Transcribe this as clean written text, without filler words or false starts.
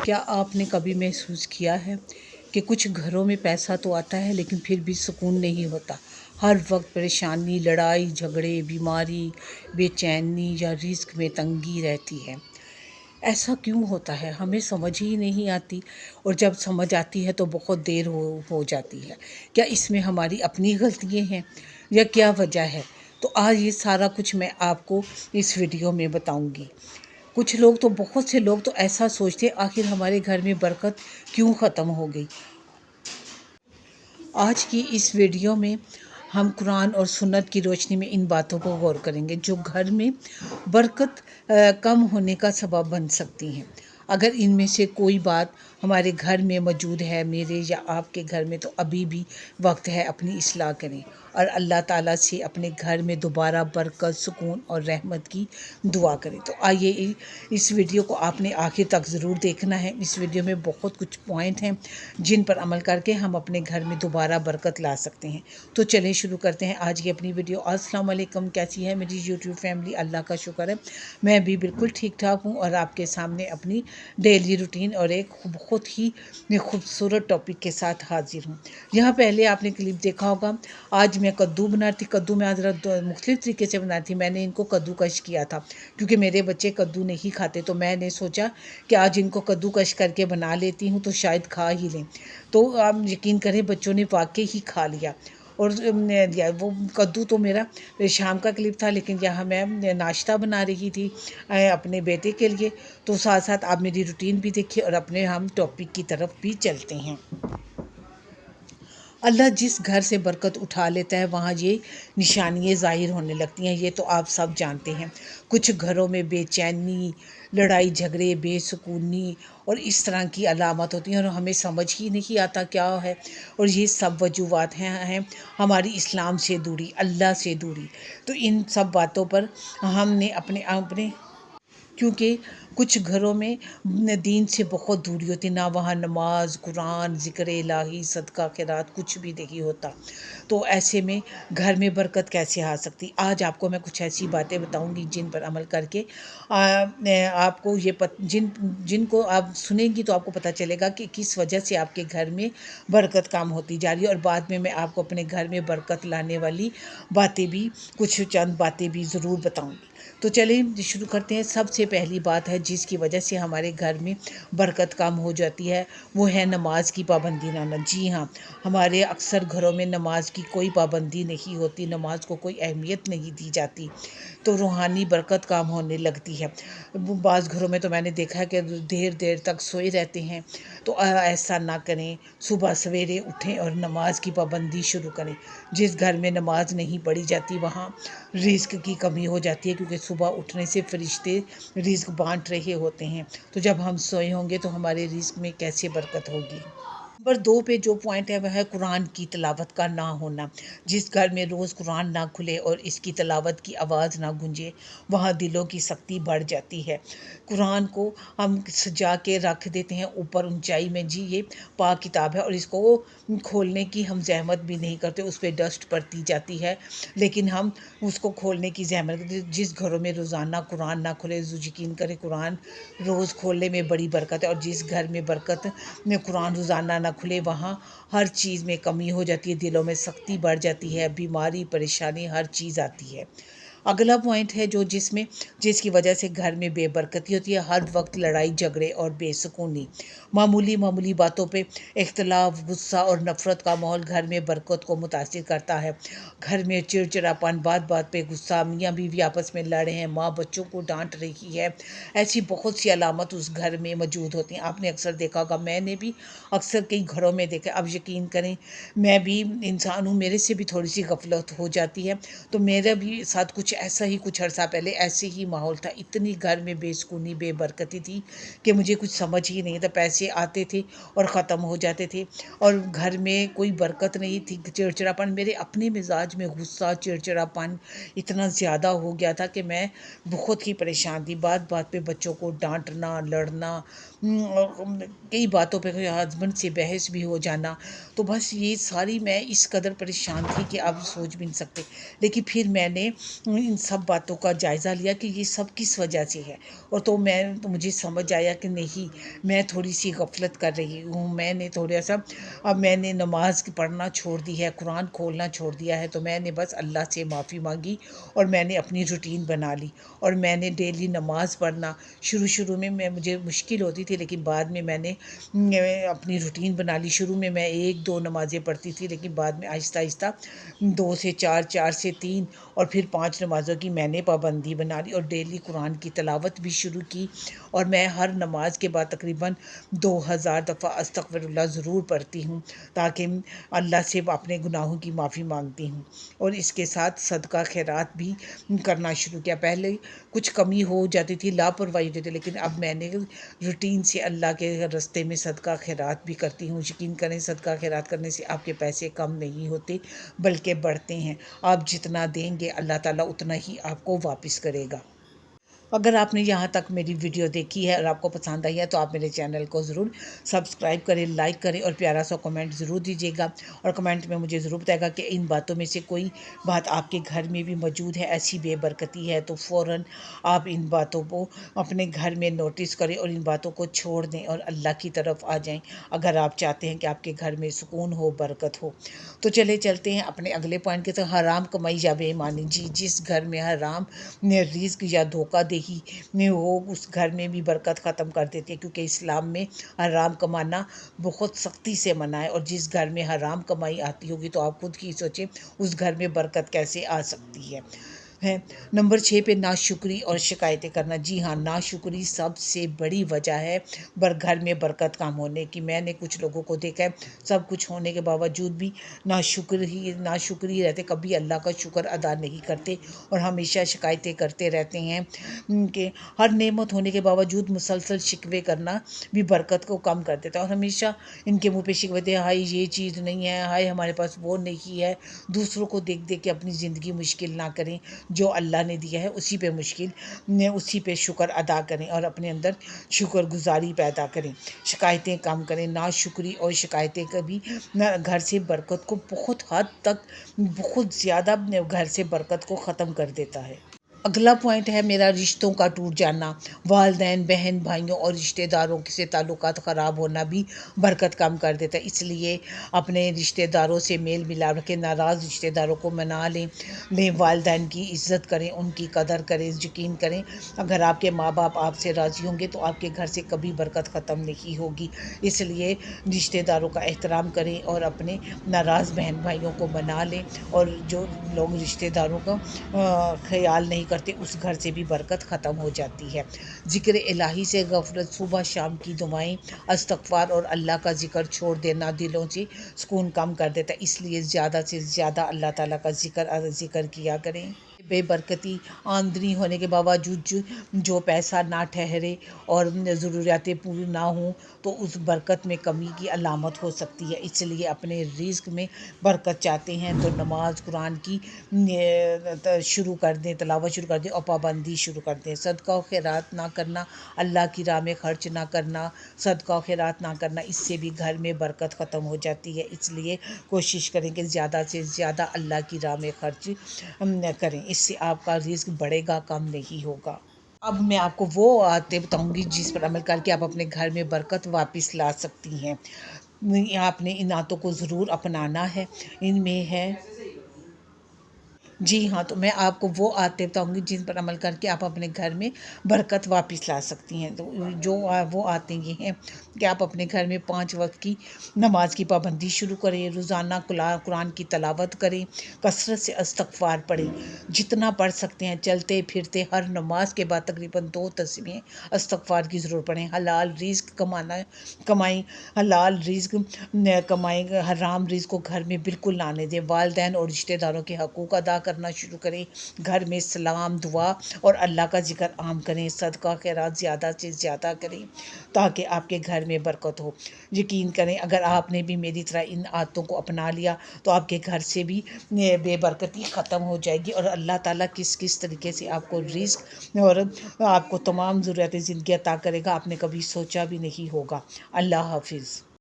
کیا آپ نے کبھی محسوس کیا ہے کہ کچھ گھروں میں پیسہ تو آتا ہے لیکن پھر بھی سکون نہیں ہوتا؟ ہر وقت پریشانی، لڑائی جھگڑے، بیماری، بے چینی یا رزق میں تنگی رہتی ہے۔ ایسا کیوں ہوتا ہے؟ ہمیں سمجھ ہی نہیں آتی، اور جب سمجھ آتی ہے تو بہت دیر ہو جاتی ہے۔ کیا اس میں ہماری اپنی غلطیاں ہیں یا کیا وجہ ہے؟ تو آج یہ سارا کچھ میں آپ کو اس ویڈیو میں بتاؤں گی۔ بہت سے لوگ تو ایسا سوچتے آخر ہمارے گھر میں برکت کیوں ختم ہو گئی۔ آج کی اس ویڈیو میں ہم قرآن اور سنت کی روشنی میں ان باتوں کو غور کریں گے جو گھر میں برکت کم ہونے کا سبب بن سکتی ہیں۔ اگر ان میں سے کوئی بات ہمارے گھر میں موجود ہے، میرے یا آپ کے گھر میں، تو ابھی بھی وقت ہے اپنی اصلاح کریں اور اللہ تعالیٰ سے اپنے گھر میں دوبارہ برکت، سکون اور رحمت کی دعا کریں۔ تو آئیے اس ویڈیو کو آپ نے آخر تک ضرور دیکھنا ہے۔ اس ویڈیو میں بہت کچھ پوائنٹ ہیں جن پر عمل کر کے ہم اپنے گھر میں دوبارہ برکت لا سکتے ہیں۔ تو چلیں شروع کرتے ہیں آج کی اپنی ویڈیو۔ السلام علیکم، کیسی ہے میری یوٹیوب فیملی؟ اللہ کا شکر ہے میں بھی بالکل ٹھیک ٹھاک ہوں، اور آپ کے سامنے اپنی ڈیلی روٹین اور ایک بہت ہی خوبصورت ٹاپک کے ساتھ حاضر ہوں۔ یہاں پہلے آپ نے کلپ دیکھا ہوگا، آج میں کدو بنا رہی تھی۔ کدو میں حضرت مختلف طریقے سے بنا رہی تھی۔ میں نے ان کو کدو کش کیا تھا کیونکہ میرے بچے کدو نہیں کھاتے، تو میں نے سوچا کہ آج ان کو کدو کش کر کے بنا لیتی ہوں تو شاید کھا ہی لیں۔ تو آپ یقین کریں بچوں نے واقعی ہی کھا لیا، اور وہ کدو تو میرا شام کا کلپ تھا، لیکن یہاں میں ناشتہ بنا رہی تھی اپنے بیٹے کے لیے۔ تو ساتھ ساتھ آپ میری روٹین بھی دیکھیے اور اپنے ہم ٹاپک کی طرف بھی چلتے ہیں۔ اللہ جس گھر سے برکت اٹھا لیتا ہے وہاں یہ نشانیاں ظاہر ہونے لگتی ہیں، یہ تو آپ سب جانتے ہیں۔ کچھ گھروں میں بے چینی، لڑائی جھگڑے، بے سکونی اور اس طرح کی علامت ہوتی ہیں، اور ہمیں سمجھ ہی نہیں آتا کیا ہے، اور یہ سب وجوہات ہیں ہماری اسلام سے دوری، اللہ سے دوری۔ تو ان سب باتوں پر ہم نے اپنے کیونکہ کچھ گھروں میں دین سے بہت دوری ہوتی، نہ وہاں نماز، قرآن، ذکر الہی، صدقہ خیرات کچھ بھی نہیں ہوتا۔ تو ایسے میں گھر میں برکت کیسے آ سکتی؟ آج آپ کو میں کچھ ایسی باتیں بتاؤں گی جن پر عمل کر کے آپ کو جن کو آپ سنیں گی تو آپ کو پتہ چلے گا کہ کس وجہ سے آپ کے گھر میں برکت کم ہوتی جا رہی ہے، اور بعد میں آپ کو اپنے گھر میں برکت لانے والی باتیں بھی، کچھ چند باتیں بھی ضرور بتاؤں گی۔ تو چلیں شروع کرتے ہیں۔ سب سے پہلی بات ہے جس کی وجہ سے ہمارے گھر میں برکت کم ہو جاتی ہے، وہ ہے نماز کی پابندی نہ ہونا۔ جی ہاں، ہمارے اکثر گھروں میں نماز کی کوئی پابندی نہیں ہوتی، نماز کو کوئی اہمیت نہیں دی جاتی، تو روحانی برکت کم ہونے لگتی ہے۔ بعض گھروں میں تو میں نے دیکھا ہے کہ دیر دیر تک سوئے رہتے ہیں، تو ایسا نہ کریں۔ صبح سویرے اٹھیں اور نماز کی پابندی شروع کریں۔ جس گھر میں نماز نہیں پڑھی جاتی وہاں رزق کی کمی ہو جاتی ہے، کیونکہ صبح اٹھنے سے فرشتے رزق بانٹ رہے ہوتے ہیں، تو جب ہم سوئے ہوں گے تو ہمارے رزق میں کیسے برکت ہوگی؟ نمبر 2 پہ جو پوائنٹ ہے وہ ہے قرآن کی تلاوت کا نہ ہونا۔ جس گھر میں روز قرآن نہ کھلے اور اس کی تلاوت کی آواز نہ گونجے وہاں دلوں کی سختی بڑھ جاتی ہے۔ قرآن کو ہم سجا کے رکھ دیتے ہیں اوپر اونچائی میں، جی یہ پاک کتاب ہے، اور اس کو کھولنے کی ہم زحمت بھی نہیں کرتے، اس پہ ڈسٹ پڑتی جاتی ہے، لیکن ہم اس کو کھولنے کی زحمت کرتے۔ جس گھروں میں روزانہ قرآن نہ کھلے، یقین کریں قرآن روز کھولنے میں بڑی برکت ہے، اور جس گھر میں برکت میں قرآن روزانہ نہ کھلے وہاں ہر چیز میں کمی ہو جاتی ہے، دلوں میں سختی بڑھ جاتی ہے، بیماری، پریشانی، ہر چیز آتی ہے۔ اگلا پوائنٹ ہے جس کی وجہ سے گھر میں بے برکتی ہوتی ہے، ہر وقت لڑائی جھگڑے اور بے سکونی۔ معمولی باتوں پہ اختلاف، غصہ اور نفرت کا ماحول گھر میں برکت کو متاثر کرتا ہے۔ گھر میں چڑچڑاپن، بات پہ غصہ، میاں بیوی آپس میں لڑے ہیں، ماں بچوں کو ڈانٹ رہی ہے، ایسی بہت سی علامت اس گھر میں موجود ہوتی ہیں۔ آپ نے اکثر دیکھا ہوگا، میں نے بھی اکثر کئی گھروں میں دیکھا۔ اب یقین کریں میں بھی انسان ہوں، میرے سے بھی تھوڑی سی غفلت ہو جاتی ہے، تو میرا بھی ساتھ کچھ ایسا ہی کچھ عرصہ پہلے ایسے ہی ماحول تھا، اتنی گھر میں بے سکونی، بے برکتی تھی کہ مجھے کچھ سمجھ ہی نہیں تھا۔ پیسے آتے تھے اور ختم ہو جاتے تھے، اور گھر میں کوئی برکت نہیں تھی، چڑچڑاپن، میرے اپنے مزاج میں غصہ، چڑچڑاپن اتنا زیادہ ہو گیا تھا کہ میں بہت ہی پریشان تھی۔ بات پہ بچوں کو ڈانٹنا، لڑنا، کئی باتوں پہ ہسبینڈ سے بحث بھی ہو جانا، تو بس یہ ساری میں اس قدر پریشان تھی کہ آپ سوچ بھی نہیں سکتے۔ لیکن پھر میں نے ان سب باتوں کا جائزہ لیا کہ یہ سب کس وجہ سے ہے، اور تو مجھے سمجھ آیا کہ نہیں، میں تھوڑی سی غفلت کر رہی ہوں، میں نے تھوڑا سا اب میں نے نماز پڑھنا چھوڑ دی ہے، قرآن کھولنا چھوڑ دیا ہے، تو میں نے بس اللہ سے معافی مانگی اور میں نے اپنی روٹین بنا لی، اور میں نے ڈیلی نماز پڑھنا شروع میں مجھے مشکل ہوتی تھی، لیکن بعد میں نے اپنی روٹین بنا لی۔ شروع میں ایک دو نمازیں پڑھتی تھی، لیکن بعد میں آہستہ آہستہ 2 سے 4، 4 سے 3 اور پھر 5 نمازوں کی میں نے پابندی بنا لی، اور ڈیلی قرآن کی تلاوت بھی شروع کی، اور میں ہر نماز کے بعد تقریباً 2000 دفعہ استغفر اللہ ضرور پڑھتی ہوں، تاکہ اللہ سے اپنے گناہوں کی معافی مانگتی ہوں، اور اس کے ساتھ صدقہ خیرات بھی کرنا شروع کیا۔ پہلے کچھ کمی ہو جاتی تھی، لاپرواہی ہوتی تھی، لیکن اب میں نے روٹین سے اللہ کے راستے میں صدقہ خیرات بھی کرتی ہوں۔ یقین کریں، صدقہ خیرات کرنے سے آپ کے پیسے کم نہیں ہوتے بلکہ بڑھتے ہیں۔ آپ جتنا دیں گے اللہ تعالیٰ اتنا ہی آپ کو واپس کرے گا۔ اگر آپ نے یہاں تک میری ویڈیو دیکھی ہے اور آپ کو پسند آئی ہے تو آپ میرے چینل کو ضرور سبسکرائب کریں، لائک کریں اور پیارا سا کمنٹ ضرور دیجیے گا، اور کمنٹ میں مجھے ضرور بتائے گا کہ ان باتوں میں سے کوئی بات آپ کے گھر میں بھی موجود ہے، ایسی بے برکتی ہے، تو فوراً آپ ان باتوں کو اپنے گھر میں نوٹس کریں اور ان باتوں کو چھوڑ دیں اور اللہ کی طرف آ جائیں، اگر آپ چاہتے ہیں کہ آپ کے گھر میں سکون ہو، برکت ہو۔ تو چلتے ہیں اپنے اگلے پوائنٹ کے، تو حرام کمائی یا بے ایمانی۔ جی، جس گھر میں حرام رزق یا دھوکہ دہی ہو، اس گھر میں بھی برکت ختم کر دیتی ہے، کیونکہ اسلام میں حرام کمانا بہت سختی سے منع ہے، اور جس گھر میں حرام کمائی آتی ہوگی تو آپ خود ہی سوچیں اس گھر میں برکت کیسے آ سکتی ہے۔ نمبر 6 پہ ناشکری اور شکایتیں کرنا۔ جی ہاں، ناشکری سب سے بڑی وجہ ہے گھر میں برکت کم ہونے کی۔ میں نے کچھ لوگوں کو دیکھا ہے، سب کچھ ہونے کے باوجود بھی ناشکری رہتے، کبھی اللہ کا شکر ادا نہیں کرتے، اور ہمیشہ شکایتیں کرتے رہتے ہیں کہ ہر نعمت ہونے کے باوجود مسلسل شکوے کرنا بھی برکت کو کم کر دیتا ہے، اور ہمیشہ ان کے منہ پہ شکوے دے، ہائے یہ چیز نہیں ہے، ہائے ہمارے پاس وہ نہیں ہے۔ دوسروں کو دیکھ دیکھ کے اپنی زندگی مشکل نہ کریں، جو اللہ نے دیا ہے اسی پہ شکر ادا کریں اور اپنے اندر شکر گزاری پیدا کریں، شکایتیں کم کریں۔ ناشکری اور شکایتیں کبھی گھر سے برکت کو بہت حد تک، بہت زیادہ گھر سے برکت کو ختم کر دیتا ہے۔ اگلا پوائنٹ ہے میرا رشتوں کا ٹوٹ جانا۔ والدین، بہن بھائیوں اور رشتہ داروں سے تعلقات خراب ہونا بھی برکت کم کر دیتا ہے، اس لیے اپنے رشتہ داروں سے میل ملاپ رکھیں، ناراض رشتہ داروں کو منا لیں، والدین کی عزت کریں، ان کی قدر کریں۔ یقین کریں، اگر آپ کے ماں باپ آپ سے راضی ہوں گے تو آپ کے گھر سے کبھی برکت ختم نہیں ہوگی، اس لیے رشتہ داروں کا احترام کریں اور اپنے ناراض بہن بھائیوں کو منا لیں، اور جو لوگ رشتہ داروں کا خیال نہیں کرتے اس گھر سے بھی برکت ختم ہو جاتی ہے۔ ذکر الہی سے غفلت، صبح شام کی دعائیں، استغفار اور اللہ کا ذکر چھوڑ دینا دلوں سے سکون کم کر دیتا ہے، اس لیے زیادہ سے زیادہ اللہ تعالیٰ کا ذکر کیا کریں۔ بے برکتی، آمدنی ہونے کے باوجود جو پیسہ نہ ٹھہرے اور ضروریاتیں پوری نہ ہوں تو اس برکت میں کمی کی علامت ہو سکتی ہے، اس لیے اپنے رزق میں برکت چاہتے ہیں تو نماز قرآن کی شروع کر دیں، تلاوت شروع کر دیں اور پابندی شروع کر دیں۔ صدقہ و خیرات نہ کرنا، اللہ کی راہ میں خرچ نہ کرنا، صدقہ و خیرات نہ کرنا، اس سے بھی گھر میں برکت ختم ہو جاتی ہے، اس لیے کوشش کریں کہ زیادہ سے زیادہ اللہ کی راہ میں خرچ کریں، اس سے آپ کا رزق بڑھے گا، کم نہیں ہوگا۔ اب میں آپ کو وہ عادتیں بتاؤں گی جس پر عمل کر کے آپ اپنے گھر میں برکت واپس لا سکتی ہیں۔ آپ نے ان عادتوں کو ضرور اپنانا ہے۔ ان میں ہے، جی ہاں، تو میں آپ کو وہ عادتیں بتاؤں گی جن پر عمل کر کے آپ اپنے گھر میں برکت واپس لا سکتی ہیں۔ تو وہ عادتیں یہ ہیں کہ آپ اپنے گھر میں 5 وقت کی نماز کی پابندی شروع کریں، روزانہ قرآن کی تلاوت کریں، کثرت سے استغفار پڑھیں، جتنا پڑھ سکتے ہیں، چلتے پھرتے ہر نماز کے بعد تقریباً 2 تسبیحیں استغفار کی ضرور پڑھیں۔ حلال رزق کمائیں، حلال رزق کمائیں، حرام رزق کو گھر میں بالکل نہ آنے دیں۔ والدین اور رشتہ داروں کے حقوق ادا کرنا شروع کریں، گھر میں سلام، دعا اور اللہ کا ذکر عام کریں، صدقہ خیرات زیادہ سے زیادہ کریں تاکہ آپ کے گھر میں برکت ہو۔ یقین کریں، اگر آپ نے بھی میری طرح ان عادتوں کو اپنا لیا تو آپ کے گھر سے بھی بے برکتی ختم ہو جائے گی، اور اللہ تعالیٰ کس طریقے سے آپ کو رزق اور آپ کو تمام ضرورت زندگی عطا کرے گا آپ نے کبھی سوچا بھی نہیں ہوگا۔ اللہ حافظ۔